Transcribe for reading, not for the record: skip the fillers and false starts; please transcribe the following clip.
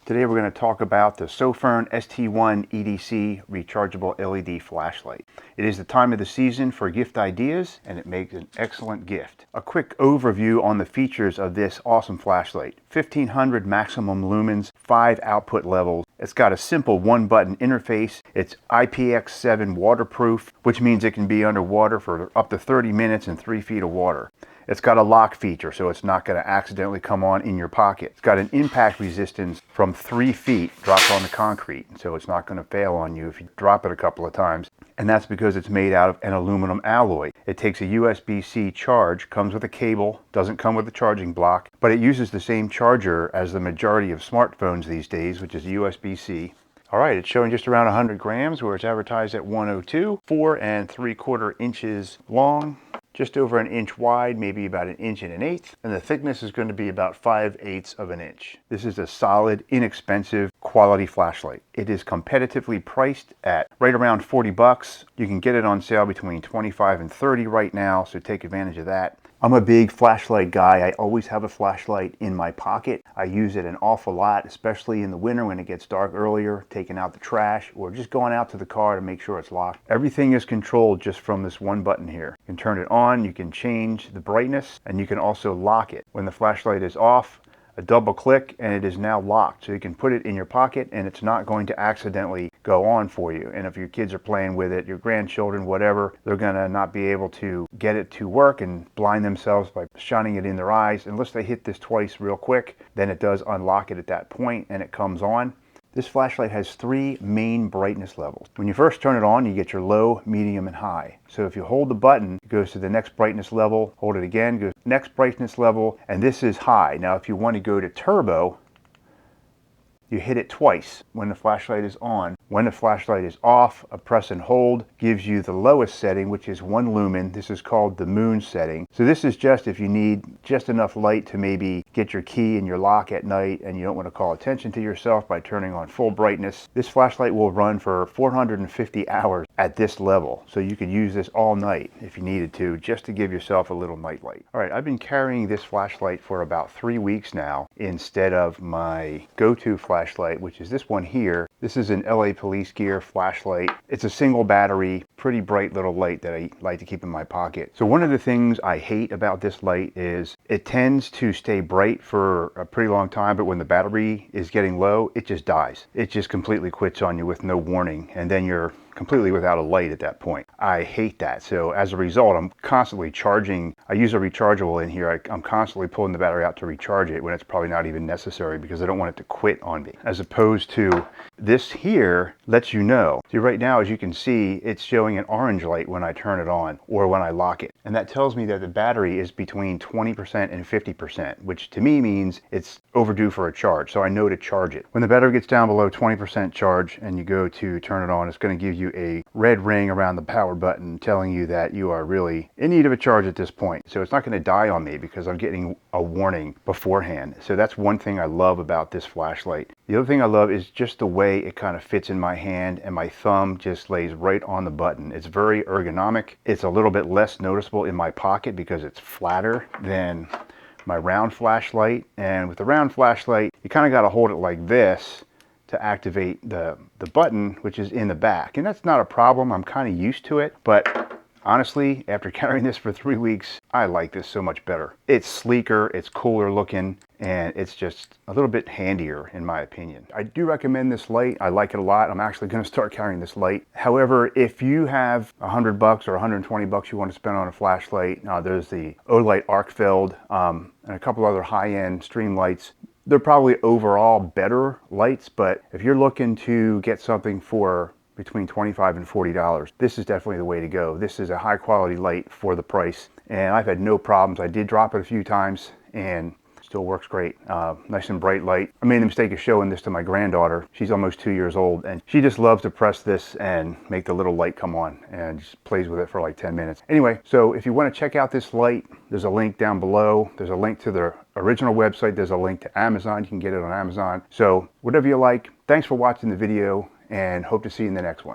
Today we're going to talk about the Sofirn ST1 EDC rechargeable LED flashlight. It is the time of the season for gift ideas and it makes an excellent gift. A quick overview on the features of this awesome flashlight. 1500 maximum lumens, 5 output levels. It's got a simple one button interface. It's IPX7 waterproof, which means it can be underwater for up to 30 minutes in 3 feet of water. It's got a lock feature, so it's not going to accidentally come on in your pocket. It's got an impact resistance from 3 feet dropped on the concrete, so it's not going to fail on you if you drop it a couple of times. And that's because it's made out of an aluminum alloy. It takes a USB-C charge, comes with a cable, doesn't come with a charging block, but it uses the same charger as the majority of smartphones these days, which is USB-C. All right, it's showing just around 100 grams, where it's advertised at 102, 4 3/4 inches long, just over an inch wide, maybe about 1 1/8 inches, and the thickness is going to be about 5/8 of an inch. This is a solid, inexpensive, quality flashlight. It is competitively priced at right around 40 bucks. You can get it on sale between 25 and 30 right now, so take advantage of that. I'm a big flashlight guy. I always have a flashlight in my pocket. I use it an awful lot, especially in the winter when it gets dark earlier, taking out the trash or just going out to the car to make sure it's locked. Everything is controlled just from this one button here. You can turn it on, you can change the brightness, and you can also lock it. When the flashlight is off, a double click and it is now locked, so you can put it in your pocket and it's not going to accidentally go on for you. And if your kids are playing with it, your grandchildren, whatever, they're gonna not be able to get it to work and blind themselves by shining it in their eyes. Unless they hit this twice real quick, then it does unlock it at that point and it comes on. This flashlight has 3 main brightness levels. When you first turn it on, you get your low, medium, and high. So if you hold the button, it goes to the next brightness level, hold it again, goes to the next brightness level, and this is high. Now if you want to go to turbo, you hit it twice when the flashlight is on. When the flashlight is off, a press and hold gives you the lowest setting, which is 1 lumen. This is called the moon setting. So this is just if you need just enough light to maybe get your key in your lock at night and you don't want to call attention to yourself by turning on full brightness. This flashlight will run for 450 hours at this level. So you could use this all night if you needed to, just to give yourself a little night light. All right, I've been carrying this flashlight for about 3 weeks now instead of my go-to flashlight, which is this one here. This is an LA Police Gear flashlight. It's a single battery, pretty bright little light that I like to keep in my pocket. So one of the things I hate about this light is it tends to stay bright for a pretty long time, but when the battery is getting low, it just dies. It just completely quits on you with no warning, and then you're completely without a light at that point. I hate that. So as a result, I'm constantly charging. I use a rechargeable in here. I'm constantly pulling the battery out to recharge it when it's probably not even necessary because I don't want it to quit on me. As opposed to this here lets you know. See, right now, as you can see, it's showing an orange light when I turn it on or when I lock it. And that tells me that the battery is between 20% and 50%, which to me means it's overdue for a charge. So I know to charge it. When the battery gets down below 20% charge and you go to turn it on, it's going to give you a red ring around the power button telling you that you are really in need of a charge at this point. So it's not going to die on me because I'm getting a warning beforehand. So that's one thing I love about this flashlight. The other thing I love is just the way it kind of fits in my hand and my thumb just lays right on the button. It's very ergonomic. It's a little bit less noticeable in my pocket because it's flatter than my round flashlight. And with the round flashlight, you kind of got to hold it like this to activate the button, which is in the back. And that's not a problem. I'm kind of used to it. But honestly, after carrying this for 3 weeks, I like this so much better. It's sleeker, it's cooler looking, and it's just a little bit handier in my opinion. I do recommend this light. I like it a lot. I'm actually going to start carrying this light. However, if you have 100 bucks or 120 bucks you want to spend on a flashlight, there's the Olight Arcfeld and a couple other high-end stream lights. They're probably overall better lights, but if you're looking to get something for between $25 and $40, this is definitely the way to go. This is a high quality light for the price, and I've had no problems. I did drop it a few times and still works great. Nice and bright light. I made the mistake of showing this to my granddaughter. She's almost 2 years old and she just loves to press this and make the little light come on and just plays with it for like 10 minutes. Anyway, so if you want to check out this light, there's a link down below. There's a link to the original website. There's a link to Amazon. You can get it on Amazon. So whatever you like. Thanks for watching the video and hope to see you in the next one.